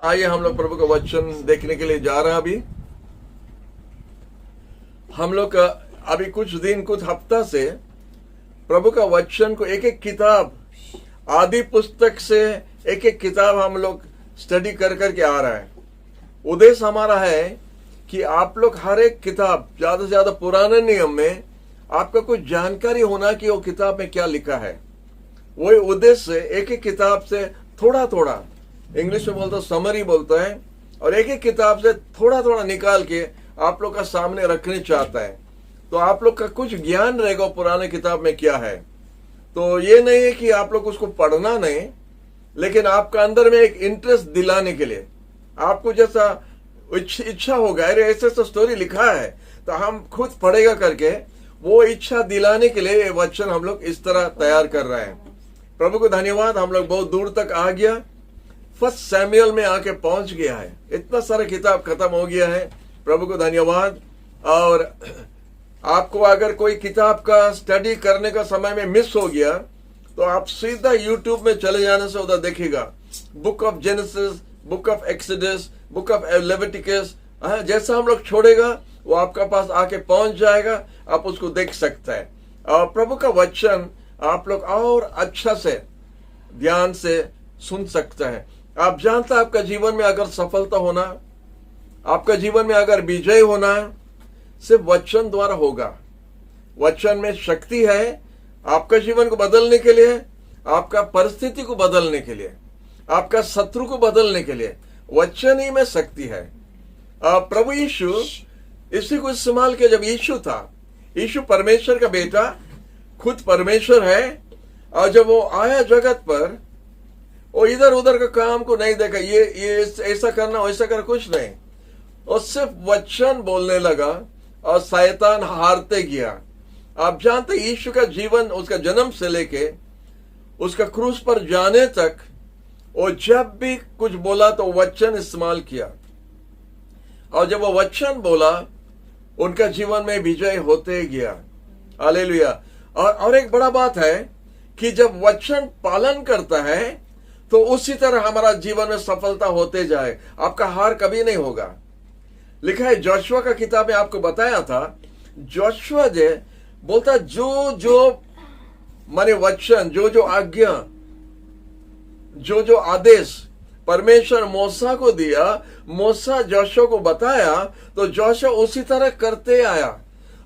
आइए हम लोग प्रभु का वचन देखने के लिए जा रहे हैं। अभी हम लोग अभी कुछ हफ्ता से प्रभु का वचन को एक एक किताब, आदि पुस्तक से एक एक किताब हम लोग स्टडी कर करके आ रहा है। उद्देश्य हमारा है कि आप लोग हर एक किताब, ज्यादा से ज्यादा पुराने नियम में आपका कुछ जानकारी होना कि वो किताब में क्या लिखा है। वही उद्देश्य से एक एक किताब से थोड़ा थोड़ा, इंग्लिश में बोलता समरी बोलता है, और एक एक किताब से थोड़ा थोड़ा निकाल के आप लोग का सामने रखने चाहता है, तो आप लोग का कुछ ज्ञान रहेगा पुराने किताब में क्या है। तो ये नहीं है कि आप लोग उसको पढ़ना नहीं, लेकिन आपका अंदर में एक इंटरेस्ट दिलाने के लिए, आपको जैसा इच्छा होगा, अरे ऐसे तो स्टोरी लिखा है तो हम खुद पढ़ेगा करके, वो इच्छा दिलाने के लिए ये वचन हम लोग इस तरह तैयार कर रहे हैं। प्रभु को धन्यवाद, हम लोग बहुत दूर तक आ गया, फर्स्ट सैमुएल में आके पहुंच गया है। इतना सारा किताब खत्म हो गया है, प्रभु को धन्यवाद। और आपको अगर कोई किताब का स्टडी करने का समय में मिस हो गया तो आप सीधा यूट्यूब में चले जाने से उधर देखिएगा, book of genesis, book of exodus, book of Leviticus, जैसा हम लोग छोड़ेगा वो आपका पास आके पहुंच जाएगा, आप उसको देख सकते हैं। और प्रभु का वचन आप लोग और अच्छा से ध्यान से सुन सकते हैं। आप जानते हैं आपका जीवन में अगर सफलता होना, आपका जीवन में अगर विजय होना, सिर्फ वचन द्वारा होगा। वचन में शक्ति है आपका जीवन को बदलने के लिए, आपका परिस्थिति को बदलने के लिए, आपका शत्रु को बदलने के लिए वचन ही में शक्ति है। प्रभु यीशु इसी को इस्तेमाल किया। जब यीशु था, यीशु परमेश्वर का बेटा, खुद परमेश्वर है, और जब वो आया जगत पर, वो इधर उधर का काम को नहीं देखा, ये ऐसा करना वैसा करना, कुछ नहीं, और सिर्फ वचन बोलने लगा और शैतान हारते गया। आप जानते यीशु का जीवन, उसका जन्म से लेके उसका क्रूस पर जाने तक, वो जब भी कुछ बोला तो वचन इस्तेमाल किया, और जब वो वचन बोला उनका जीवन में विजय होते गया। हालेलुया। और एक बड़ा बात है कि जब वचन पालन करता है तो उसी तरह हमारा जीवन में सफलता होते जाए, आपका हार कभी नहीं होगा। लिखा है जोशुआ का किताब में, आपको बताया था, जोशुआ जे बोलता जो माने वचन, जो आज्ञा, जो आदेश परमेश्वर मूसा को दिया, मूसा जोशुआ को बताया, तो जोशुआ उसी तरह करते आया,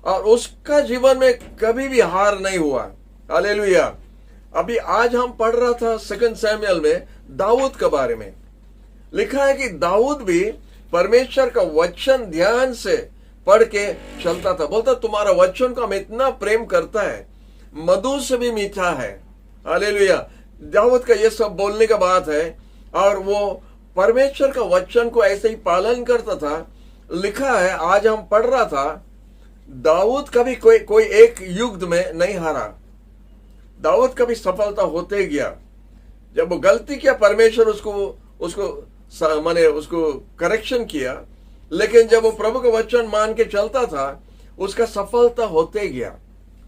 और उसका जीवन में कभी भी हार नहीं हुआ। हालेलुया। अभी आज हम पढ़ रहा था सेकंड सैमुएल में दाऊद के बारे में। लिखा है कि दाऊद भी परमेश्वर का वचन ध्यान से पढ़ के चलता था। बोलता तुम्हारा वचन को हम इतना प्रेम करता है, मधु से भी मीठा है। हालेलुया। दाऊद का ये सब बोलने का बात है, और वो परमेश्वर का वचन को ऐसे ही पालन करता था। लिखा है, आज हम पढ़ रहा था, दाऊद कभी कोई एक युद्ध में नहीं हारा। दाऊद कभी सफलता होते गया। जब वो गलती किया, परमेश्वर उसको करेक्शन किया, लेकिन जब वो प्रभु का वचन मान के चलता था, उसका सफलता होते गया।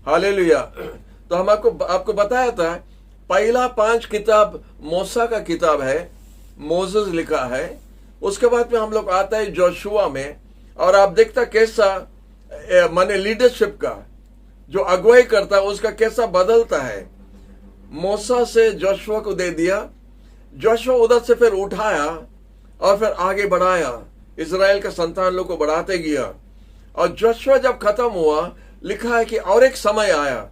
हालेलुया। तो हम आपको बताया था, पहला 5 किताब मूसा का किताब है, मोसेस लिखा है। उसके बाद में हम लोग आता है जोशुआ में, और आप देखता कैसा माने लीडरशिप का जो अगुवाई करता है उसका कैसा बदलता है। मूसा से जोशुआ को दे दिया, जोशुआ उधर से फिर उठाया और फिर आगे बढ़ाया, इजराइल का संतान लोग को बढ़ाते गया। और जोशुआ जब खत्म हुआ, लिखा है कि और एक समय आया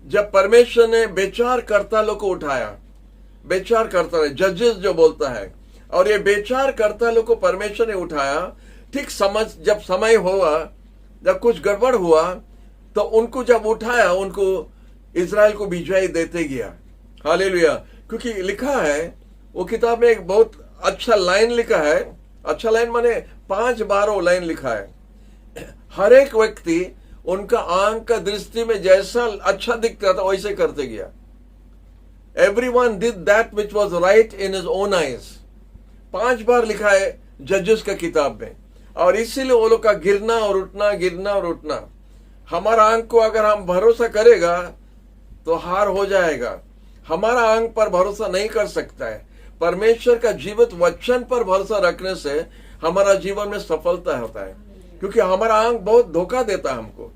जब परमेश्वर ने बेचार करता लोग को उठाया। बेचार करता है, जजेस जो बोलता है, और ये बेचार करता लोग को परमेश्वर ने उठाया। ठीक जब समय हुआ, जब कुछ गड़बड़ हुआ, तो उनको जब उठाया, उनको इजराइल को विजय देते गया। हालेलुया। क्योंकि लिखा है वो किताब में एक बहुत अच्छा लाइन लिखा है, अच्छा लाइन माने 5 बार वो लाइन लिखा है, हर एक व्यक्ति उनका आंख का दृष्टि में जैसा अच्छा दिखता था वैसे करते गया। Everyone did that which was right in his own eyes। 5 बार लिखा है जजेस का किताब में, और इसीलिए वो लोग का गिरना और उठना, गिरना और उठना। हमारा आंख को अगर हम भरोसा करेगा तो हार हो जाएगा। हमारा आंख पर भरोसा नहीं कर सकता है, परमेश्वर का जीवित वचन पर भरोसा रखने से हमारा जीवन में सफलता होता है, क्योंकि हमारा आंख बहुत धोखा देता है हमको।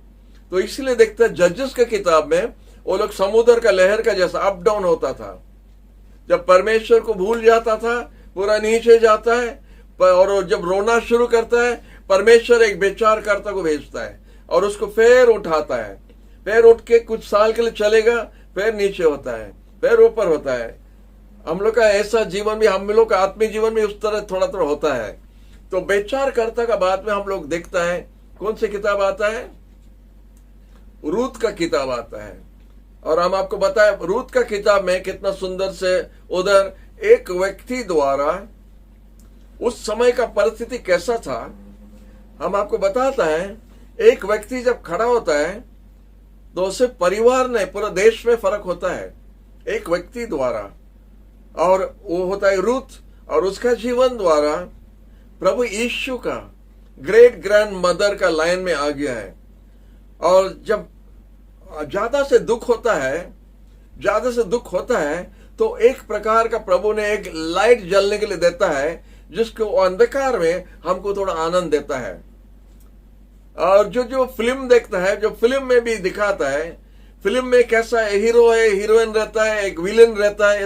तो इसलिए देखते हैं जजेस के किताब में वो लोग समुद्र का लहर का जैसा अप डाउन होता था। जब परमेश्वर को भूल जाता था पूरा नीचे जाता है, और जब रोना शुरू करता है परमेश्वर एक विचारकर्ता को भेजता है और उसको फिर उठाता है। फिर उठ के कुछ साल के लिए चलेगा, फिर नीचे होता है, फिर ऊपर होता है। हम लोग का ऐसा जीवन भी, हम लोग का आत्मीय जीवन भी उस तरह थोड़ा थोड़ा होता है। तो विचारकर्ता का बाद में हम लोग देखता है कौन सी किताब आता है, रूत का किताब आता है। और हम आपको बताएं रूत का किताब में कितना सुंदर से उधर एक व्यक्ति द्वारा उस समय का परिस्थिति कैसा था हम आपको बताता है। एक व्यक्ति जब खड़ा होता है तो उसे परिवार नहीं पूरा देश में फर्क होता है एक व्यक्ति द्वारा, और वो होता है रूत। और उसका जीवन द्वारा प्रभु यीशु का ग्रेट ग्रैंड मदर का लाइन में आ गया है। और जब ज्यादा से दुख होता है तो एक प्रकार का प्रभु ने एक लाइट जलने के लिए देता है, जिसको अंधकार में हमको थोड़ा आनंद देता है। और जो फिल्म देखता है, जो फिल्म में भी दिखाता है, फिल्म में कैसा हीरो है, हीरोइन रहता है, एक विलेन रहता है,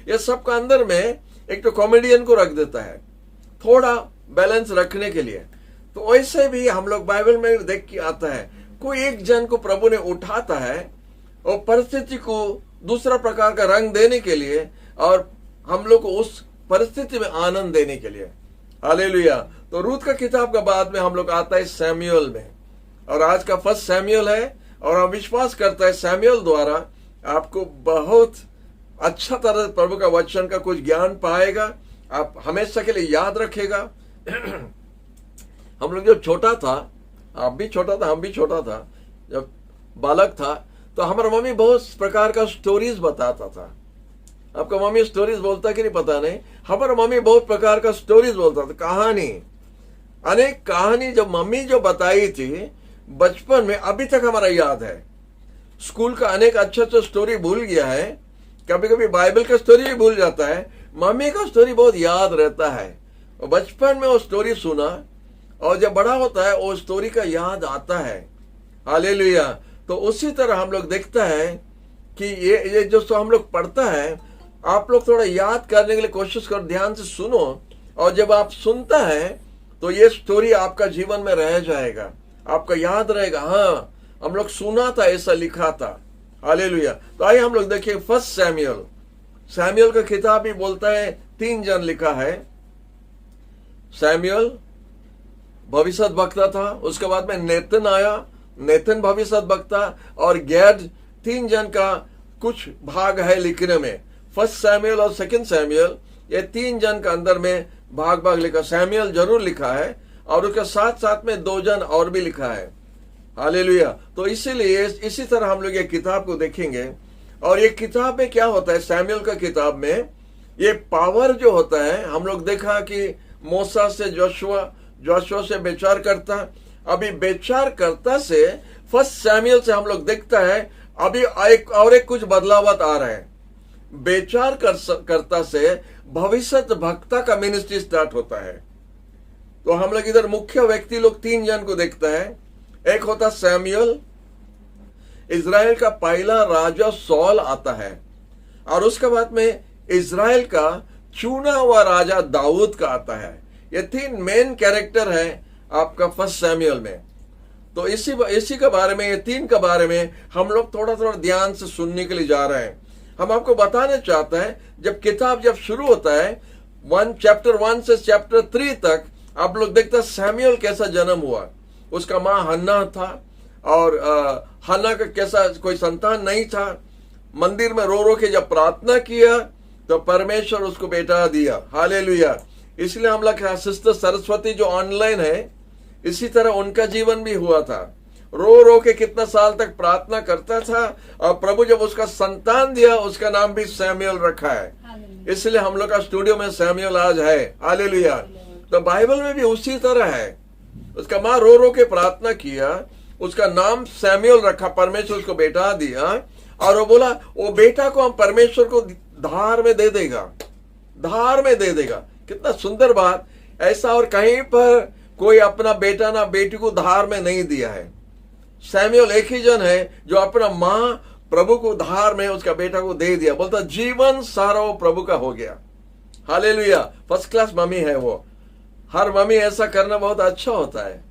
ये सब का अंदर में एक तो कॉमेडियन को रख देता है थोड़ा बैलेंस रखने के लिए। तो वैसे भी हम लोग बाइबल में देख के आता है कोई एक जन को प्रभु ने उठाता है और परिस्थिति को दूसरा प्रकार का रंग देने के लिए और हम लोग को उस परिस्थिति में आनंद देने के लिए। हालेलुया। तो रूत का किताब का बाद में हम लोग आता है सैमुएल में, और आज का फर्स्ट सैमुएल है। और हम विश्वास करता है सैमुएल द्वारा आपको बहुत अच्छा तरह प्रभु का वचन का कुछ ज्ञान पाएगा, आप हमेशा के लिए याद रखेगा। हम लोग जब छोटा था, आप भी छोटा था, हम भी छोटा था, जब बालक था तो हमारा मम्मी बहुत प्रकार का स्टोरीज बताता था। आपका मम्मी स्टोरीज बोलता कि नहीं पता नहीं, हमारा मम्मी बहुत प्रकार का स्टोरीज बोलता था, कहानी, अनेक कहानी जब मम्मी जो बताई थी बचपन में अभी तक हमारा याद है। स्कूल का अनेक अच्छा स्टोरी भूल गया है, कभी कभी बाइबल का स्टोरी भी भूल जाता है, मम्मी का स्टोरी बहुत याद रहता है। और बचपन में वो स्टोरी सुना और जब बड़ा होता है वो स्टोरी का याद आता है। हालेलुया। तो उसी तरह हम लोग देखता है कि ये जो हम लोग पढ़ता है, आप लोग थोड़ा याद करने के लिए कोशिश करो, ध्यान से सुनो, और जब आप सुनता है तो ये स्टोरी आपका जीवन में रह जाएगा, आपका याद रहेगा। हाँ, हम लोग सुना था, ऐसा लिखा था। हालेलुया। तो आइए हम लोग देखिए फर्स्ट सैमुएल का किताब भी बोलता है 3 जन लिखा है। सैमुएल भविष्य वक्ता था, उसके बाद में नेतन आया, नेतन भविष्य वक्ता, और गैड, 3 जन का कुछ भाग है लिखने में। फर्स्ट सैमुएल और सेकंड सैमुएल, ये 3 जन का अंदर में भाग लिखा। सैमुएल जरूर लिखा है और उसके साथ साथ में 2 जन और भी लिखा है। हालेलुया। तो इसीलिए इसी तरह हम लोग ये किताब को देखेंगे। और ये किताब में क्या होता है, सैमुएल का किताब में ये पावर जो होता है, हम लोग देखा कि मूसा से जोशुआ से विचार करता, अभी विचार करता से फर्स्ट सैमुएल से हम लोग देखता है अभी एक कुछ बदलावत आ रहा है। विचार करता से भविष्य भक्ता का मिनिस्ट्री स्टार्ट होता है। तो हम लोग इधर मुख्य व्यक्ति लोग 3 जन को देखता है। एक होता सैमुएल, इजराइल का पहला राजा सौल आता है, और उसके बाद में इजराइल का चुना हुआ राजा दाऊद का आता है। ये 3 मेन कैरेक्टर है आपका फर्स्ट सैमुएल में। तो इसी के बारे में, ये 3 के बारे में हम लोग थोड़ा थोड़ा ध्यान से सुनने के लिए जा रहे हैं। हम आपको बताना चाहते हैं जब किताब शुरू होता है चैप्टर 1 से चैप्टर 3 तक, आप लोग देखते हैं सैमुएल कैसा जन्म हुआ। उसका माँ हन्ना था, और हन्ना का कैसा कोई संतान नहीं था। मंदिर में रो के जब प्रार्थना किया तो परमेश्वर उसको बेटा दिया। हालेलुया। इसलिए हम लोग सिस्टर सरस्वती जो ऑनलाइन है, इसी तरह उनका जीवन भी हुआ था। रो के कितना साल तक प्रार्थना करता था, और प्रभु जब उसका संतान दिया उसका नाम भी सैमुएल रखा है। इसलिए हम लोग का स्टूडियो में सैमुएल आज है। हालेलुया। तो बाइबल में भी उसी तरह है, उसका माँ रो के प्रार्थना किया, उसका नाम सैमुएल रखा, परमेश्वर उसको बेटा दिया, और वो बोला वो बेटा को हम परमेश्वर को धार में दे देगा। धार में दे देगा। कितना सुंदर बात। ऐसा और कहीं पर कोई अपना बेटा ना बेटी को धार में नहीं दिया है। सैमुअल एक ही जन है जो अपना मां प्रभु को धार में उसका बेटा को दे दिया। बोलता जीवन सारा वो प्रभु का हो गया। हालेलुया। फर्स्ट क्लास मम्मी है वो। हर मम्मी ऐसा करना बहुत अच्छा होता है।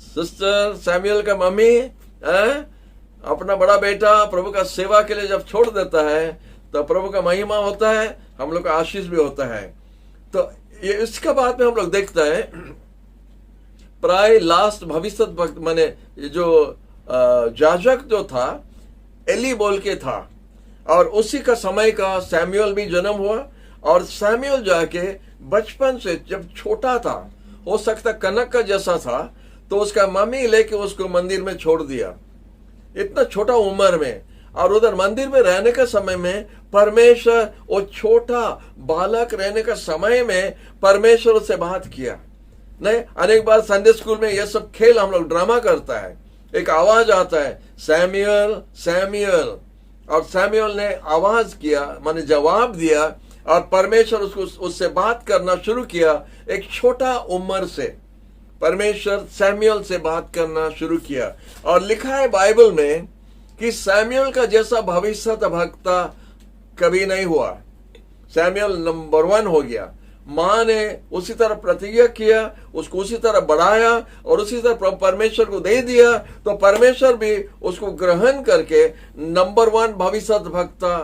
सिस्टर सैमुअल का मम्मी अपना बड़ा बेटा प्रभु का सेवा के लिए जब छोड़ देता है तो प्रभु का महिमा होता है, हम लोग का आशीष भी होता है। तो ये इसका बाद में हम लोग देखते हैं प्राय लास्ट भविष्य वक्त माने जो याजक जो था एली बोल के था, और उसी का समय का सैमुअल भी जन्म हुआ। और सैमुअल जाके बचपन से जब छोटा था, हो सकता कनक का जैसा था, तो उसका मम्मी लेके उसको मंदिर में छोड़ दिया इतना छोटा उम्र में। और उधर मंदिर में रहने के समय में परमेश्वर, वो छोटा बालक रहने का समय में परमेश्वर उससे बात किया। नहीं, अनेक बार संडे स्कूल में ये सब खेल हम लोग ड्रामा करता है, एक आवाज आता है सैमुअल सैमुअल, और सैमुअल ने आवाज किया माने जवाब दिया, और परमेश्वर उसको उससे बात करना शुरू किया। एक छोटा उम्र से परमेश्वर सैमुअल से बात करना शुरू किया। और लिखा है बाइबल में कि सैमुअल का जैसा भविष्य भक्ता कभी नहीं हुआ। सैमुअल नंबर 1 हो गया। मां ने उसी तरह प्रतिज्ञा किया, उसको उसी तरह बढ़ाया और उसी तरह परमेश्वर को दे दिया, तो परमेश्वर भी उसको ग्रहण करके नंबर 1 भविष्य भक्ता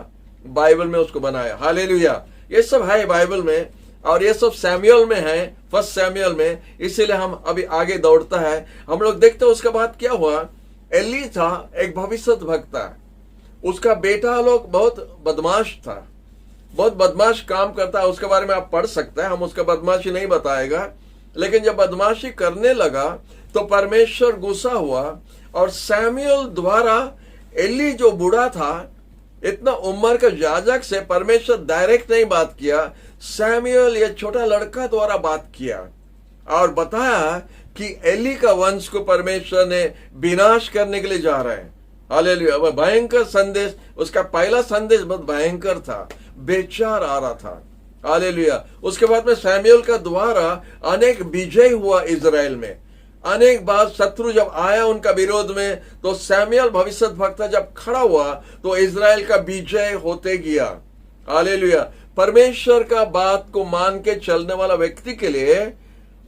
बाइबल में उसको बनाया। हालेलुया। ये सब है बाइबल में, और ये सब सैमुअल में है, फर्स्ट सैमुअल में। इसीलिए हम अभी आगे दौड़ता है। हम लोग देखते हैं उसके बाद क्या हुआ। एली था एक भविष्य भक्ता, उसका बेटा लोग बहुत बदमाश था, बहुत बदमाश काम करता है। उसके बारे में आप पढ़ सकते हैं, हम उसका बदमाशी नहीं बताएगा। लेकिन जब बदमाशी करने लगा तो परमेश्वर गुस्सा हुआ, और सैमुअल द्वारा एली जो बूढ़ा था, इतना उम्र का याजक से परमेश्वर डायरेक्ट नहीं बात किया, सैमुअल ये छोटा लड़का द्वारा बात किया और बताया कि एली का वंश को परमेश्वर ने विनाश करने के लिए जा रहा है। हालेलुया। वह भयंकर संदेश, उसका पहला संदेश बहुत भयंकर था, बेचार आ रहा था। हालेलुया। उसके बाद में सैमुअल का द्वारा अनेक विजय हुआ इजराइल में। अनेक बार शत्रु जब आया उनका विरोध में, तो सैमुअल भविष्य भक्ता जब खड़ा हुआ तो इजराइल का विजय होते गया। हालेलुया। परमेश्वर का बात को मान के चलने वाला व्यक्ति के लिए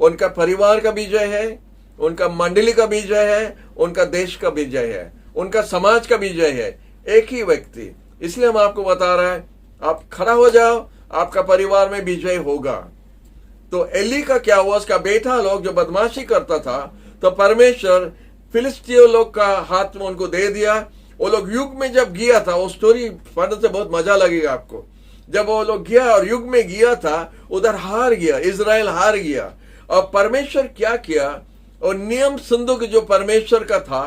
उनका परिवार का विजय है, उनका मंडली का विजय है, उनका देश का विजय है, उनका समाज का विजय है। एक ही व्यक्ति। इसलिए हम आपको बता रहे हैं, आप खड़ा हो जाओ, आपका परिवार में विजय होगा। तो एली का क्या हुआ, उसका बेटा लोग जो बदमाशी करता था, तो परमेश्वर फिलिस्तीय लोग का हाथ में उनको दे दिया। वो लोग युग में जब गया था, वो स्टोरी पढ़ने से बहुत मजा लगेगा आपको। जब वो लोग गया और युग में गया था, उधर हार गया, इजराइल हार गया। और परमेश्वर क्या किया, और नियम संदूक जो परमेश्वर का था,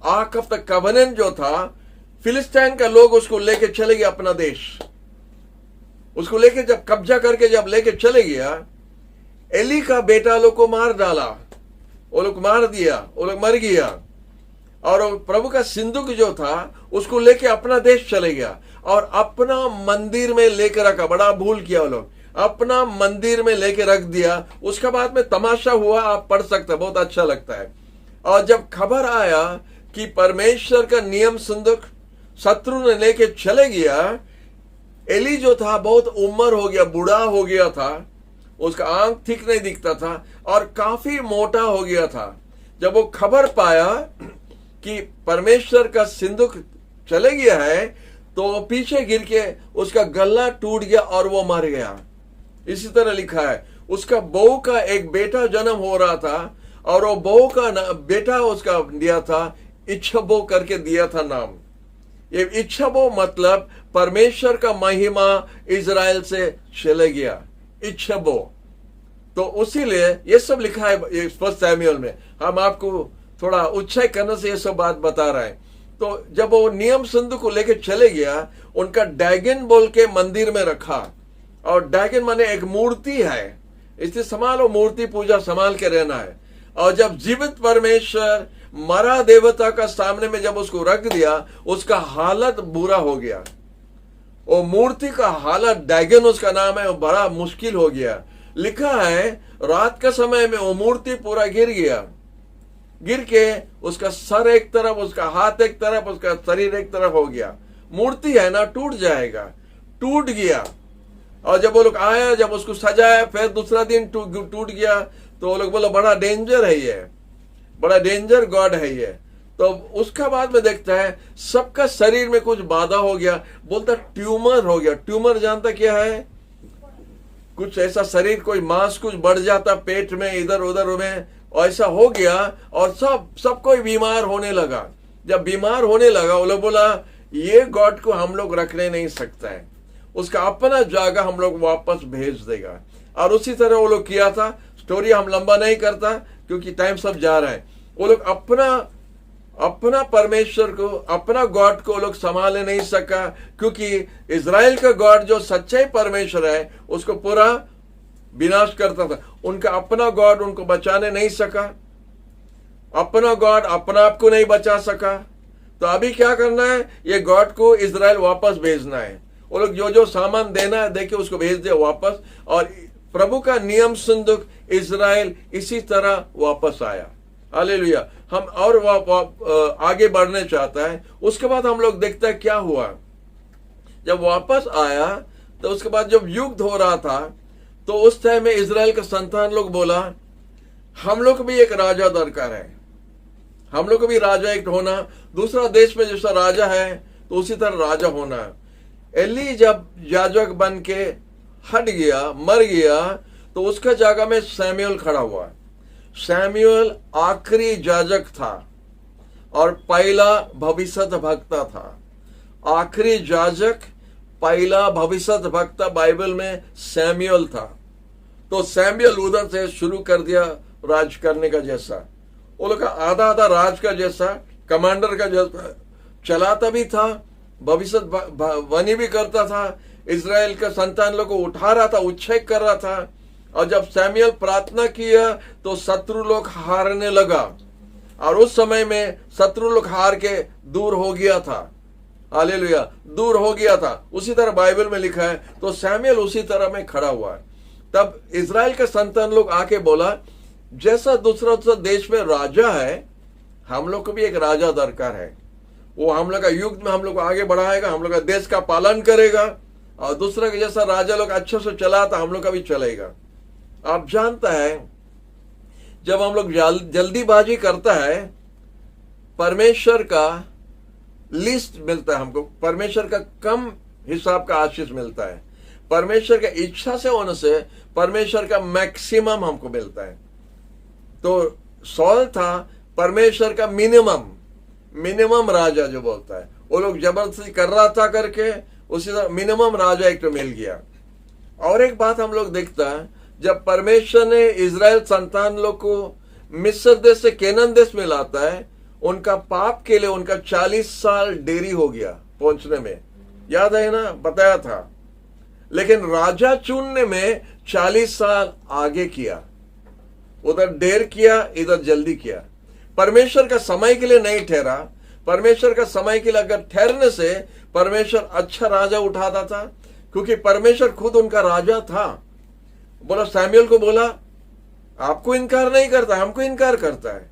आर्क ऑफ द कवेनेंट जो था, फिलिस्तीन का लोग उसको लेके चले गए अपना देश। उसको लेके जब कब्जा करके जब लेके चले गया, एली का बेटा लोग को मार डाला, वो लोग मार दिया, वो लोग मर गया। और प्रभु का सिंदूक जो था उसको लेके अपना देश चले गया और अपना मंदिर में लेके रखा। बड़ा भूल किया वो लोग, अपना मंदिर में लेके रख दिया। उसके बाद में तमाशा हुआ, आप पढ़ सकते हैं, बहुत अच्छा लगता है। और जब खबर आया कि परमेश्वर का नियम संदूक शत्रु ने लेके चले गया, एली जो था बहुत उम्र हो गया, बूढ़ा हो गया था, उसका आंख ठीक नहीं दिखता था और काफी मोटा हो गया था। जब वो खबर पाया कि परमेश्वर का सिंदूक चले गया है, तो पीछे गिर के उसका गला टूट गया और वो मर गया। इसी तरह लिखा है, उसका बहू का एक बेटा जन्म हो रहा था, और वो बहू का बेटा उसका दिया था इच्छबो करके दिया था नाम। ये इच्छबो मतलब परमेश्वर का महिमा इजराइल से चले गया, इच्छबो। तो उसीलिए ये सब लिखा है फर्स्ट सैमुअल में। हम आपको थोड़ा उत्साह करने से ये सब बात बता रहे हैं। तो जब वो नियम संदूक को लेके चले गया, उनका डैगन बोल के मंदिर में रखा। और डैगन माने एक मूर्ति है, इसलिए संभालो, मूर्ति पूजा संभाल के रहना है। और जब जीवित परमेश्वर मरा देवता का सामने में जब उसको रख दिया, उसका हालत बुरा हो गया। वो मूर्ति का हालत, डैगन उसका नाम है, वो बड़ा मुश्किल हो गया। लिखा है रात का समय में वो मूर्ति पूरा गिर गया, गिर के उसका सर एक तरफ, उसका हाथ एक तरफ, उसका शरीर एक तरफ हो गया। मूर्ति है ना, टूट जाएगा, टूट गया। और जब वो लोग आया, जब उसको सजाया, फिर दूसरा दिन टूट गया, तो वो लोग बोला बड़ा डेंजर है ये, बड़ा डेंजर गॉड है ये। तो उसका बाद में देखता है सबका शरीर में कुछ बाधा हो गया, बोलता ट्यूमर हो गया। ट्यूमर जानता क्या है? कुछ ऐसा शरीर, कोई मांस कुछ बढ़ जाता पेट में, इधर उधर में, ऐसा हो गया और सब कोई बीमार होने लगा। जब बीमार होने लगा, वो लोग बोला ये गॉड को हम लोग रखने नहीं सकता है, उसका अपना जगह हम लोग वापस भेज देगा। और उसी तरह वो लोग किया था। स्टोरी हम लंबा नहीं करता क्योंकि टाइम सब जा रहा है। वो लोग अपना परमेश्वर को, अपना गॉड को लोग संभाले नहीं सका, क्योंकि इजराइल का गॉड जो सच्चे परमेश्वर है उसको पूरा विनाश करता था। उनका अपना गॉड उनको बचाने नहीं सका, अपना गॉड अपना आप को नहीं बचा सका। तो अभी क्या करना है? ये गॉड को इजराइल वापस भेजना है। वो लोग जो सामान देना है देखिए उसको भेज दे वापस। और प्रभु का नियम संदूक इजराइल इसी तरह वापस आया। हालेलुया। हम और आगे बढ़ने चाहता है। उसके बाद हम लोग देखते हैं क्या हुआ। जब वापस आया तो उसके बाद जब युद्ध हो रहा था, तो उस टाइम में इजराइल का संतान लोग बोला हम लोग को भी एक राजा दरकार है, हम लोग को भी राजा एक होना, दूसरा देश में जैसा राजा है तो उसी तरह राजा होना। एली जब याजक बन के हट गया, मर गया, तो उसका जगह में सैमुएल खड़ा हुआ। सैमुएल आखिरी याजक था और पहला भविष्य वक्ता था। आखिरी याजक, पहला भविष्य वक्ता बाइबल में सैमुएल था। तो सैमुएल उधर से शुरू कर दिया राज करने का जैसा, वो लोग का आधा आधा राज का जैसा, कमांडर का जैसा चलाता भी था, भविष्य वाणी भी करता था, इजराइल का संतान लोग को उठा रहा था, उच्छेद कर रहा था। और जब सैमुएल प्रार्थना किया तो शत्रु लोग हारने लगा, और उस समय में शत्रु लोग हार के दूर हो गया था। हालेलुया, दूर हो गया था। उसी तरह बाइबल में लिखा है। तो सैमुएल उसी तरह में खड़ा हुआ है। तब इजराइल के संतान लोग आके बोला जैसा दूसरा देश में राजा है, हम लोग को भी एक राजा दरकार है। वो हम लोग का युग में हम लोग को आगे बढ़ाएगा, हम लोग का देश का पालन करेगा, और दूसरा के जैसा राजा लोग अच्छे से चलाता हम लोग का भी चलेगा। आप जानता है जब हम लोग जल्दीबाजी करता है, परमेश्वर का लिस्ट मिलता है हमको, परमेश्वर का कम हिसाब का आशीष मिलता है। परमेश्वर का इच्छा से होने से परमेश्वर का मैक्सिमम हमको मिलता है। तो सॉल था परमेश्वर का मिनिमम राजा जो बोलता है, वो लोग जबरदस्ती कर रहा था करके उसी तरह मिनिमम राजा एक तो मिल गया। और एक बात हम लोग देखता है, जब परमेश्वर ने इजराइल संतान लोग को मिस्र देश से केनन देश में लाता है, उनका पाप के लिए उनका 40 साल देरी हो गया पहुंचने में, याद है ना, बताया था। लेकिन राजा चुनने में 40 साल आगे किया, उधर देर किया, इधर जल्दी किया। परमेश्वर का समय के लिए नहीं ठहरा। परमेश्वर का समय के लिए अगर ठहरने से परमेश्वर अच्छा राजा उठाता था, क्योंकि परमेश्वर खुद उनका राजा था। बोला सैमुएल को बोला आपको इनकार नहीं करता, हमको इनकार करता है,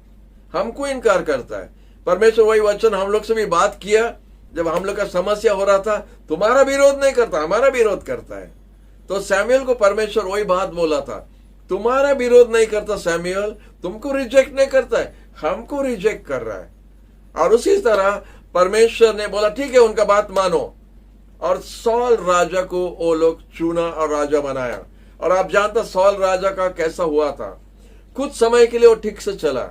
हमको इनकार करता है। परमेश्वर वही वचन हम लोग से भी बात किया जब हम लोग का समस्या हो रहा था, तुम्हारा विरोध नहीं करता, हमारा विरोध करता है। तो सैमुएल को परमेश्वर वही बात बोला था, तुम्हारा विरोध नहीं करता सैमुएल, तुमको रिजेक्ट नहीं करता है, हमको रिजेक्ट कर रहा है। और उसी तरह परमेश्वर ने बोला ठीक है, उनका बात मानो, और सॉल राजा को वो लोग चुना और राजा बनाया। और आप जानते सॉल राजा का कैसा हुआ था। कुछ समय के लिए वो ठीक से चला,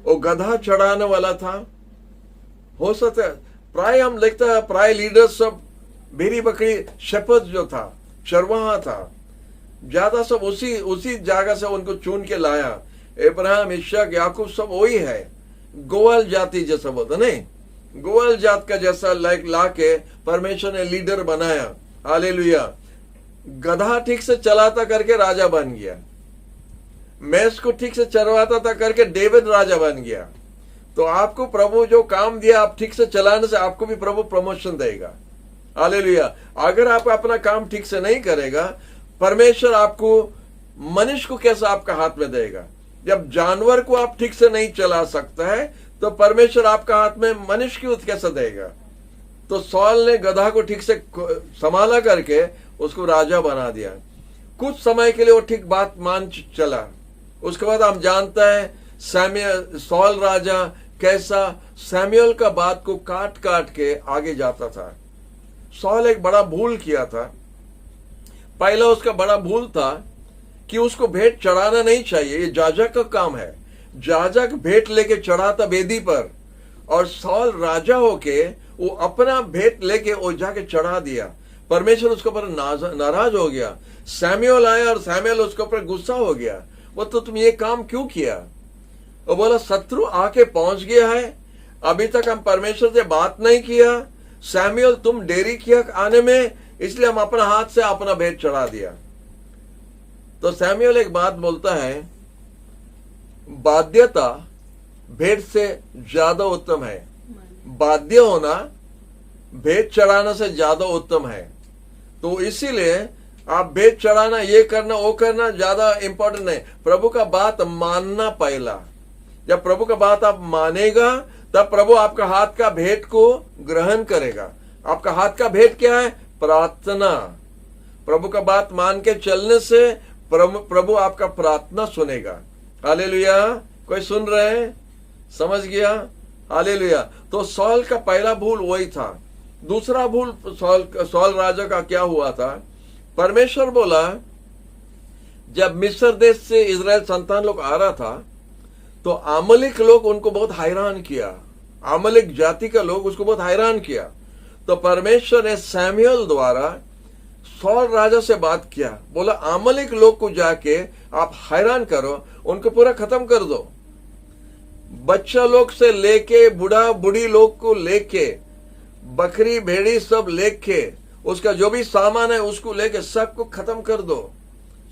वो गधा चढ़ाने वाला था। हो सकता है प्राय हम देखता है प्राय लीडर्स सब भेड़ी बकरी शपथ जो था, चरवाहा था, ज्यादा सब उसी जगह से उनको चुन के लाया। इब्राहिम, इसहाक, याकूब सब वही है, गोवाल जाति जैसा बोलता नहीं, गोवाल जात का जैसा ला के परमेश्वर ने लीडर बनाया। हालेलुया। गधा ठीक से चलाता करके राजा बन गया, मैस को ठीक से चरवाता था करके डेविड राजा बन गया। तो आपको प्रभु जो काम दिया आप ठीक से चलाने से आपको भी प्रभु प्रमोशन देगा। हालेलुया। अगर आप अपना काम ठीक से नहीं करेगा, परमेश्वर आपको मनुष्य को कैसा आपका हाथ में देगा? जब जानवर को आप ठीक से नहीं चला सकता है, तो परमेश्वर आपका हाथ में मनुष्य को कैसा देगा? तो सौल ने गधा को ठीक से संभाला करके उसको राजा बना दिया। कुछ समय के लिए वो ठीक बात मान चला। उसके बाद हम जानते हैं सौल राजा कैसा सैमुएल का बात को काट काट के आगे जाता था। सौल एक बड़ा भूल किया था। पहला उसका बड़ा भूल था कि उसको भेंट चढ़ाना नहीं चाहिए, ये याजक का काम है। याजक भेंट लेके चढ़ाता वेदी पर, और सौल राजा होके वो अपना भेंट लेके वो जाके चढ़ा दिया। परमेश्वर उसके ऊपर नाराज हो गया। सैमुएल आया और सैमुएल उसके ऊपर गुस्सा हो गया। वो तो तुम ये काम क्यों किया? वो बोला शत्रु आके पहुंच गया है, अभी तक हम परमेश्वर से बात नहीं किया। सैमुएल तुम देरी किया आने में, इसलिए हम अपना हाथ से अपना भेंट चढ़ा दिया। तो सैमुएल एक बात बोलता है, बाध्यता भेंट से ज्यादा उत्तम है। बाध्य होना भेंट चढ़ाना से ज्यादा उत्तम है। तो इसीलिए आप भेंट चढ़ाना, ये करना वो करना ज्यादा इंपॉर्टेंट नहीं, प्रभु का बात मानना पहला। जब प्रभु का बात आप मानेगा, तब प्रभु आपका हाथ का भेंट को ग्रहण करेगा। आपका हाथ का भेंट क्या है? प्रार्थना। प्रभु का बात मान के चलने से प्रभु आपका प्रार्थना सुनेगा। हालेलुया। कोई सुन रहे हैं? समझ गया? हालेलुया। तो सौल का पहला भूल वही था। दूसरा भूल सौल राजा का क्या हुआ था? परमेश्वर बोला, जब मिस्र देश से इजराइल संतान लोग आ रहा था, तो आमलिक लोग उनको बहुत हैरान किया। आमलिक जाति का लोग उसको बहुत हैरान किया। तो परमेश्वर ने सैमुएल द्वारा सौल राजा से बात किया। बोला, आमलिक लोग को जाके आप हैरान करो, उनको पूरा खत्म कर दो। बच्चा लोग से लेके बूढ़ा बूढ़ी लोग को लेके, बकरी भेड़ी सब लेके, उसका जो भी सामान है उसको लेके सबको खत्म कर दो,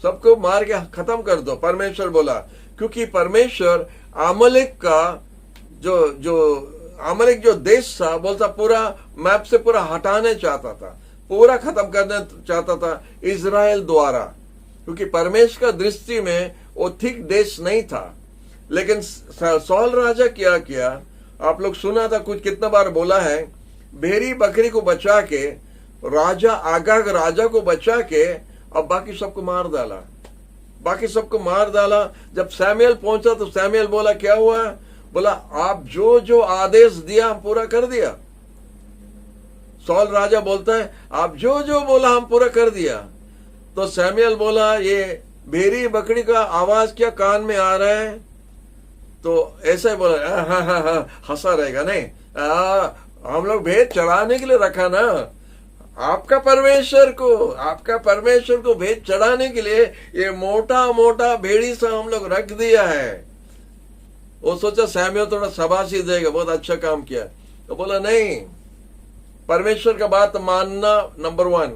सबको मार के खत्म कर दो। परमेश्वर बोला, क्योंकि परमेश्वर आमलिक का आमलिक जो देश था, बोलता पूरा मैप से पूरा हटाने चाहता था, पूरा खत्म करना चाहता था इजराइल द्वारा, क्योंकि परमेश्वर का दृष्टि में वो ठीक देश नहीं था। लेकिन सौल राजा क्या किया? आप लोग सुना था, कुछ कितना बार बोला है, भेड़ी बकरी को बचा के, राजा आगाग राजा को बचा के, अब बाकी सबको मार डाला। बाकी सबको मार डाला। जब सैमुएल पहुंचा तो सैमुएल बोला, क्या हुआ? बोला, आप जो जो आदेश दिया हम पूरा कर दिया। सौल राजा बोलता है, आप जो जो बोला हम पूरा कर दिया। तो सैमुएल बोला, ये भेड़ी बकरी का आवाज क्या कान में आ रहा है? तो ऐसा ही बोला, हाँ, हंसा रहेगा नहीं, हम लोग भेंट चढ़ाने के लिए रखा ना, आपका परमेश्वर को भेंट चढ़ाने के लिए ये मोटा मोटा भेड़ी से हम लोग रख दिया है। वो सोचा सैमुएल थोड़ा शाबाशी देगा, बहुत अच्छा काम किया। तो बोला, नहीं, परमेश्वर का बात मानना नंबर 1,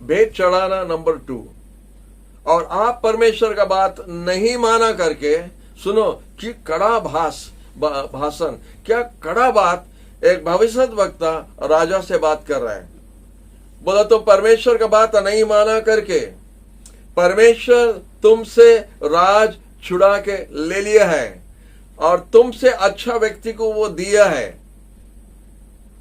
भेंट चढ़ाना नंबर 2। और आप परमेश्वर का बात नहीं माना करके, सुनो कि कड़ा भाषण, क्या कड़ा बात एक भविष्यद्वक्ता राजा से बात कर रहा है। बोला, तो परमेश्वर का बात नहीं माना करके परमेश्वर तुमसे राज छुड़ा के ले लिया है, और तुमसे अच्छा व्यक्ति को वो दिया है,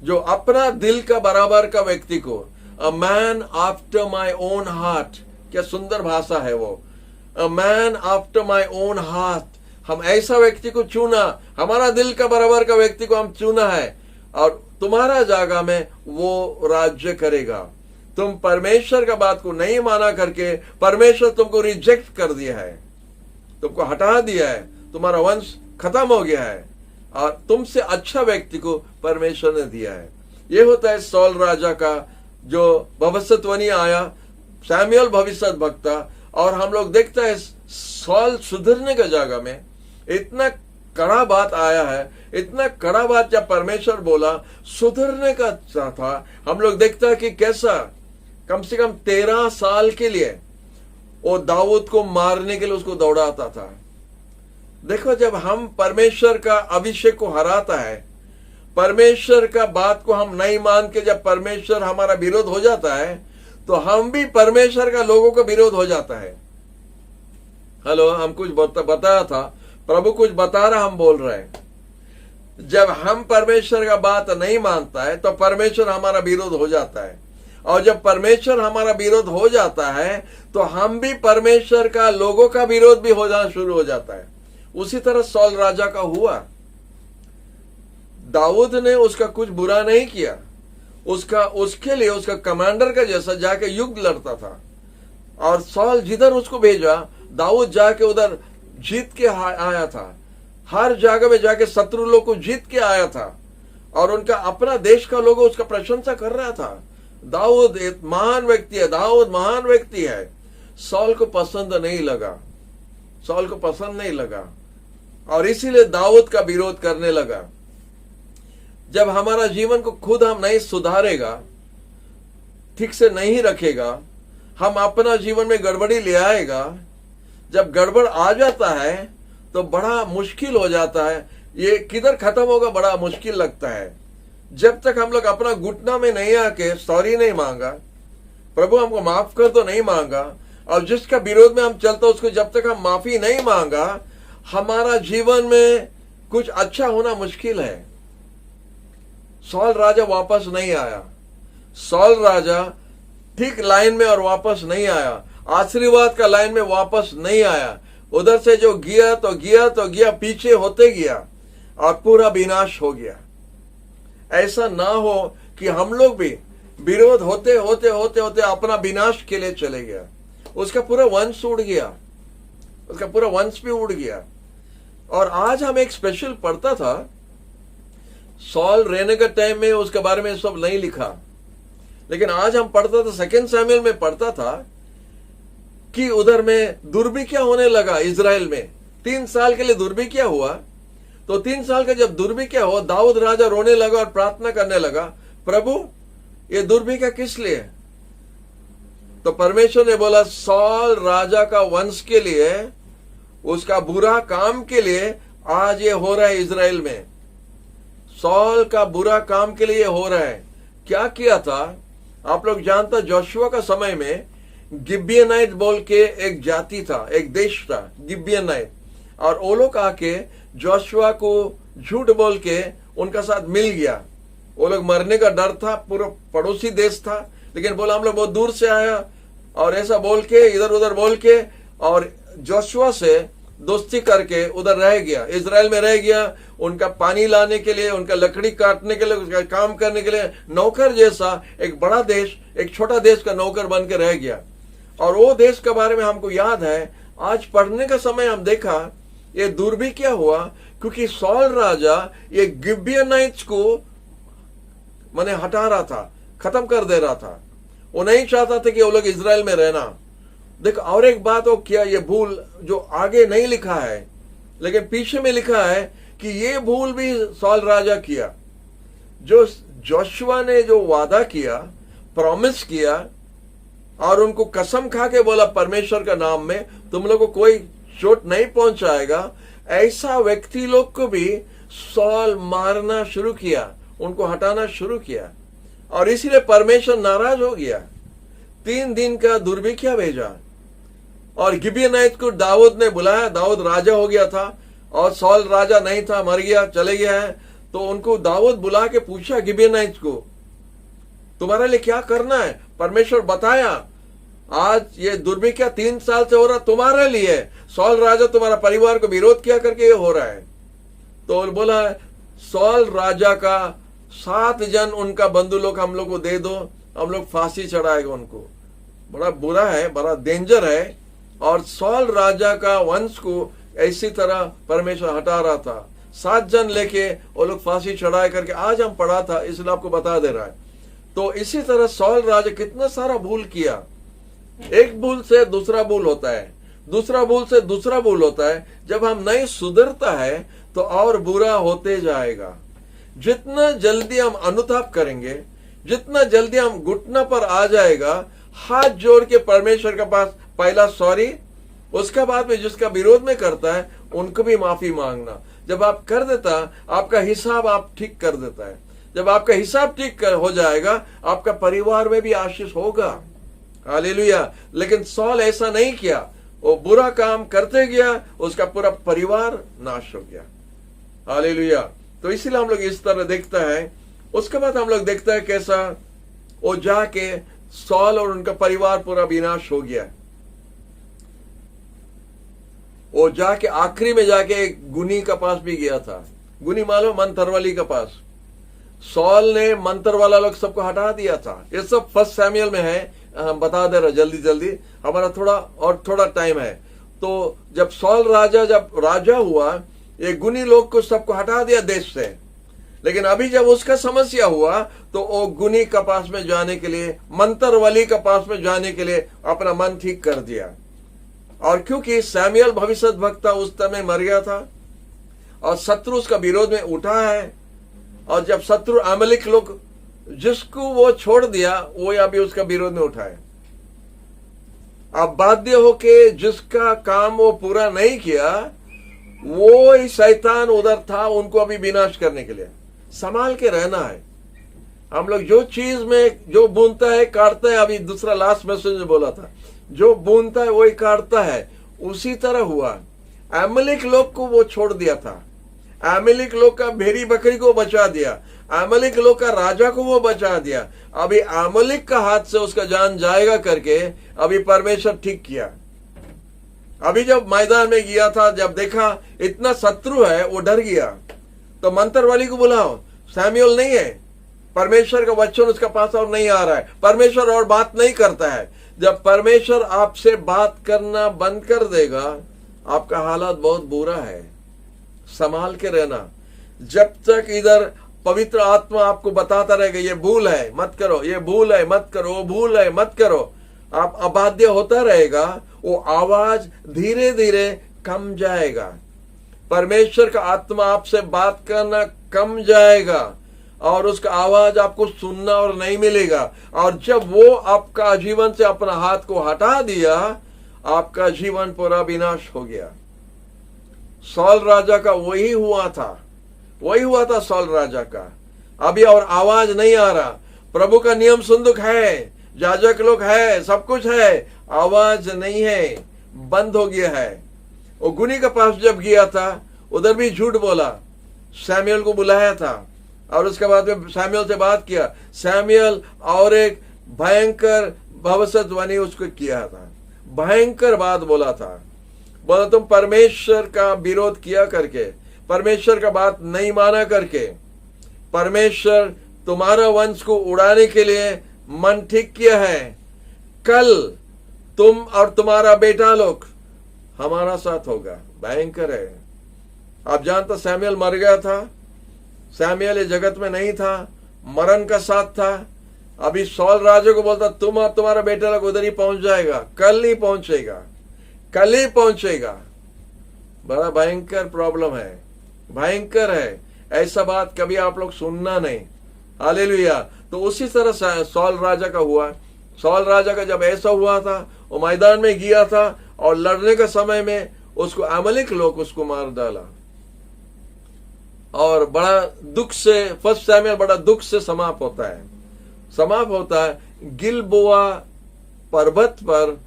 जो अपना दिल का बराबर का व्यक्ति को। A man after my own heart, क्या सुंदर भाषा है वो। A man after my own heart, हम ऐसा व्यक्ति को चुना, हमारा दिल का बराबर का व्यक्ति को हम चुना है, और तुम्हारा जगह में वो राज्य करेगा। तुम परमेश्वर का बात को नहीं माना करके परमेश्वर तुमको रिजेक्ट कर दिया है, तुमको हटा दिया है, तुम्हारा वंश खत्म हो गया है, और तुमसे अच्छा व्यक्ति को परमेश्वर ने दिया है। ये होता है सौल राजा का जो भविष्यवाणी आया, सैमुएल भविष्यद्वक्ता। और हम लोग देखते हैं सौल सुधरने का जगह में इतना कड़ा बात आया है, इतना कड़ा बात जब परमेश्वर बोला सुधरने का था। हम लोग देखते हैं कि कैसा कम से कम 13 साल के लिए वो दाऊद को मारने के लिए उसको दौड़ाता था। देखो, जब हम परमेश्वर का अभिषेक को हराता है, परमेश्वर का बात को हम नहीं मान के जब परमेश्वर हमारा विरोध हो जाता है तो हम भी परमेश्वर का लोगों का विरोध हो जाता है। हेलो, हम कुछ बताया था, प्रभु कुछ बता रहा, हम बोल रहे हैं। जब हम परमेश्वर का बात नहीं मानता है तो परमेश्वर हमारा विरोध हो जाता है, और जब परमेश्वर हमारा विरोध हो जाता है तो हम भी परमेश्वर का लोगों का विरोध भी हो जाना शुरू हो जाता है। उसी तरह सौल राजा का हुआ। दाऊद ने उसका कुछ बुरा नहीं किया, उसके लिए उसका कमांडर का जैसा जाके युद्ध लड़ता था, और सौल जिधर उसको भेजा दाऊद जाके उधर जीत के आया था। हर जगह में जाके शत्रु लोग को जीत के आया था, और उनका अपना देश का लोग उसका प्रशंसा कर रहा था। दाऊद एक महान व्यक्ति है, दाऊद महान व्यक्ति है। सौल को पसंद नहीं लगा, सौल को पसंद नहीं लगा, और इसीलिए दाऊद का विरोध करने लगा। जब हमारा जीवन को खुद हम नहीं सुधारेगा, ठीक से नहीं रखेगा, हम अपना जीवन में गड़बड़ी ले आएगा, जब गड़बड़ आ जाता है तो बड़ा मुश्किल हो जाता है। ये किधर खत्म होगा बड़ा मुश्किल लगता है। जब तक हम लोग अपना घुटना में नहीं आके सॉरी नहीं मांगा, प्रभु हमको माफ कर तो नहीं मांगा, और जिसका विरोध में हम चलते उसको जब तक हम माफी नहीं मांगा, हमारा जीवन में कुछ अच्छा होना मुश्किल है। सौल राजा वापस नहीं आया, सौल राजा ठीक लाइन में और वापस नहीं आया, आशीर्वाद का लाइन में वापस नहीं आया। उधर से जो गया तो गया तो गया, पीछे होते गया और पूरा विनाश हो गया। ऐसा ना हो कि हम लोग भी विरोध होते होते होते होते अपना विनाश के लिए चले गया। उसका पूरा वंश उड़ गया, उसका पूरा वंश भी उड़ गया। और आज हम एक स्पेशल पढ़ता था, सौल रहने के टाइम में उसके बारे में सब नहीं लिखा, लेकिन आज हम पढ़ता था, 2 शमूएल में पढ़ता था कि उधर में दुर्भिक्ष होने लगा इजराइल में। 3 साल के लिए दुर्भिक्ष हुआ। तो 3 साल का जब दुर्भिक्ष हुआ, दाऊद राजा रोने लगा और प्रार्थना करने लगा, प्रभु ये दुर्भिक्ष किस लिए? तो परमेश्वर ने बोला, सौल राजा का वंश के लिए, उसका बुरा काम के लिए आज ये हो रहा है इजराइल में। सौल का बुरा काम के लिए हो रहा है। क्या किया था आप लोग जानता, जोशुआ का समय में गिबियनाइट बोल के एक जाति था, एक देश था गिबियनाइट, और वो लोग आके जोशुआ को झूठ बोल के उनका साथ मिल गया। वो लोग मरने का डर था, पूरा पड़ोसी देश था, लेकिन बोला हम लोग बहुत दूर से आया, और ऐसा बोल के इधर उधर बोल के, और जोशुआ से दोस्ती करके उधर रह गया, इजराइल में रह गया। उनका पानी लाने के लिए, उनका लकड़ी काटने के लिए, उसका काम करने के लिए नौकर जैसा एक बड़ा देश, एक छोटा देश का नौकर बन के रह गया। और वो देश के बारे में हमको याद है, आज पढ़ने का समय हम देखा ये दुर्भिक्ष क्या हुआ, क्योंकि सौल राजा ये गिबियनाइट्स को माने हटा रहा था, खत्म कर दे रहा था। वो नहीं चाहता था कि वो लोग इजराइल में रहना। देखो, और एक बात वो किया, ये भूल जो आगे नहीं लिखा है लेकिन पीछे में लिखा है कि ये भूल भी सौल राजा किया। जो जोशुआ ने जो वादा किया, प्रॉमिस किया, और उनको कसम खा के बोला परमेश्वर का नाम में तुम लोग को कोई चोट नहीं पहुंचाएगा, ऐसा व्यक्ति लोग को भी सौल मारना शुरू किया, उनको हटाना शुरू किया। और इसीलिए परमेश्वर नाराज हो गया, 3 दिन का दुर्भिक्ष भेजा। और गिबियनाइट को दाऊद ने बुलाया, दाऊद राजा हो गया था और सौल राजा नहीं था, मर गया, चले गया है। तो उनको दाऊद बुला के पूछा गिबियनाइट को, तुम्हारे लिए क्या करना है? परमेश्वर बताया, आज ये दुर्भिक्ष 3 साल से हो रहा तुम्हारे लिए, सौल राजा तुम्हारा परिवार को विरोध किया करके ये हो रहा है। तो बोला, सौल राजा का 7 जन उनका बंधु लोग हम लोग को दे दो, हम लोग फांसी चढ़ाएगा उनको। बड़ा बुरा है, बड़ा डेंजर है। और सौल राजा का वंश को ऐसी तरह परमेश्वर हटा रहा था। 7 जन लेके वो लोग फांसी चढ़ाए करके, आज हम पढ़ा था इसलिए आपको बता दे रहा है। तो इसी तरह सौल राजा कितना सारा भूल किया। एक भूल से दूसरा भूल होता है, दूसरा भूल से दूसरा भूल होता है। जब हम नहीं सुधरता है तो और बुरा होते जाएगा। जितना जल्दी हम अनुताप करेंगे, जितना जल्दी हम घुटना पर आ जाएगा, हाथ जोड़ के परमेश्वर के पास पहला सॉरी, उसके बाद में जिसका विरोध में करता है उनको भी माफी मांगना। जब आप कर देता, आपका हिसाब आप ठीक कर देता है। जब आपका हिसाब ठीक हो जाएगा, आपका परिवार में भी आशीष होगा। हालेलुया। लेकिन सॉल ऐसा नहीं किया, वो बुरा काम करते गया, उसका पूरा परिवार नाश हो गया। हालेलुया। तो इसीलिए हम लोग इस तरह देखता है। उसके बाद हम लोग देखता है कैसा वो जाके सॉल और उनका परिवार पूरा विनाश हो गया। वो जाके आखिरी में जाके एक गुनी का पास भी गया था। गुनी मालूम, मंत्रवाली का पास। सॉल ने मंत्र वाला लोग सबको हटा दिया था। ये सब फर्स्ट सैमुएल में है, हम बता दे रहे जल्दी जल्दी, हमारा थोड़ा टाइम है। तो जब सॉल जब राजा हुआ, ये गुनी लोग को सबको हटा दिया देश से। लेकिन अभी जब उसका समस्या हुआ तो वो गुनी का पास में जाने के लिए, मंत्रवाली का पास में जाने के लिए अपना मन ठीक कर दिया। और क्योंकि सैमुएल भविष्यद्वक्ता उस समय मर गया था और शत्रु उसका विरोध में उठा है, और जब शत्रु अमलिक लोग जिसको वो छोड़ दिया, वो अभी उसका विरोध में उठा है। अब बाध्य होके जिसका काम वो पूरा नहीं किया, वो ही शैतान उधर था उनको अभी विनाश करने के लिए। संभाल के रहना है। हम लोग जो चीज में जो बुनता है काटता है। अभी दूसरा लास्ट मैसेज में बोला था, जो बुनता है वही काटता है। उसी तरह हुआ, अमलिक लोग को वो छोड़ दिया था। अमलिक लोग का भेड़ी बकरी को बचा दिया, अमलिक लोग का राजा को वो बचा दिया। अभी अमलिक का हाथ से उसका जान जाएगा करके अभी परमेश्वर ठीक किया। अभी जब मैदान में गया था, जब देखा इतना शत्रु है, वो डर गया। तो मंत्रवाली को बुलाओ, सैमुएल नहीं है, परमेश्वर का वचन उसका पास और नहीं आ रहा है, परमेश्वर और बात नहीं करता है। जब परमेश्वर आपसे बात करना बंद कर देगा, आपका हालात बहुत बुरा है। संभाल के रहना। जब तक इधर पवित्र आत्मा आपको बताता रहेगा ये भूल है मत करो, ये भूल है मत करो, वो भूल है मत करो, आप अबाध्य होता रहेगा, वो आवाज धीरे धीरे कम जाएगा। परमेश्वर का आत्मा आपसे बात करना कम जाएगा और उसका आवाज आपको सुनना और नहीं मिलेगा। और जब वो आपका जीवन से अपना हाथ को हटा दिया, आपका जीवन पूरा विनाश हो गया। सॉल राजा का वही हुआ था सॉल राजा का। अभी और आवाज नहीं आ रहा। प्रभु का नियम संदूक है, याजक लोग है, सब कुछ है, आवाज नहीं है, बंद हो गया है। वो गुनी के पास जब गया था, उधर भी झूठ बोला। सैमुएल को बुलाया था और उसके बाद में सैमुएल से बात किया। सैमुएल और एक भयंकर भविष्यवाणी उसको किया था, भयंकर बात बोला था। बोला तुम परमेश्वर का विरोध किया करके, परमेश्वर का बात नहीं माना करके, परमेश्वर तुम्हारा वंश को उड़ाने के लिए मन ठीक किया है। कल तुम और तुम्हारा बेटा लोग हमारा साथ होगा। भयंकर है। आप जानते सैमुएल मर गया था। सैमुएल ये जगत में नहीं था, मरण का साथ था। अभी सॉल राजा को बोलता तुम और तुम्हारा बेटा लोग उधर ही पहुंच जाएगा, कल ही पहुंचेगा, कल ही पहुंचेगा। बड़ा भयंकर प्रॉब्लम है, भयंकर है। ऐसा बात कभी आप लोग सुनना नहीं। हालेलुया। तो उसी तरह सॉल राजा का हुआ। सॉल राजा का जब ऐसा हुआ था, वो मैदान में गया था और लड़ने का समय में उसको अमलिक लोग उसको मार डाला। और बड़ा दुख से फर्स्ट सैमुएल बड़ा दुख से समाप्त होता है। गिलबोआ पर्वत पर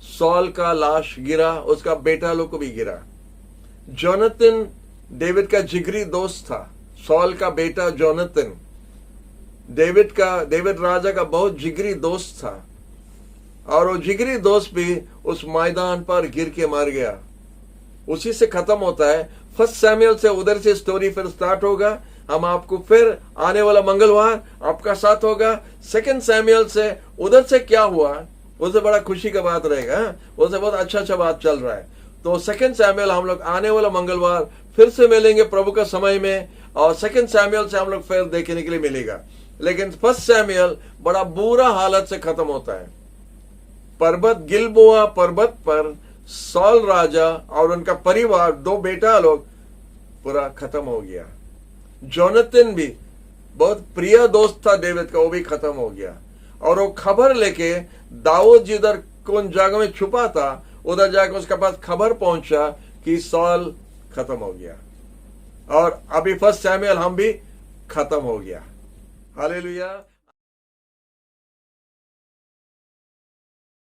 सॉल का लाश गिरा, उसका बेटा लोग को भी गिरा। जोनाथन डेविड का जिगरी दोस्त था। सॉल का बेटा जोनाथन डेविड राजा का बहुत जिगरी दोस्त था। और वो जिगरी दोस्त भी उस मैदान पर गिर के मर गया। उसी से खत्म होता है। फर्स्ट सैमुएल से उधर से स्टोरी फिर स्टार्ट होगा। हम आपको फिर आने वाला मंगलवार आपका साथ होगा। सेकंड सैमुएल से उधर से क्या हुआ, उससे बड़ा खुशी का बात रहेगा। उससे बहुत अच्छा बात चल रहा है। तो सेकंड सैमुएल हम लोग आने वाला मंगलवार फिर से मिलेंगे प्रभु का समय में, और सेकंड सैमुएल से हम लोग फिर देखने के लिए मिलेगा। लेकिन फर्स्ट सैमुएल बड़ा बुरा हालत से खत्म होता है। गिलबोआ पर्वत पर सॉल राजा और उनका परिवार, दो बेटा लोग पूरा खत्म हो गया। जोनाथन भी बहुत प्रिय दोस्त था डेविड का, वो भी खत्म हो गया। और वो खबर लेके दाऊद जिधर कौन जगह में छुपा था, उधर जाकर उसके पास खबर पहुंचा कि सॉल खत्म हो गया। और अभी फर्स्ट सैमुएल हम भी खत्म हो गया। हालेलुया।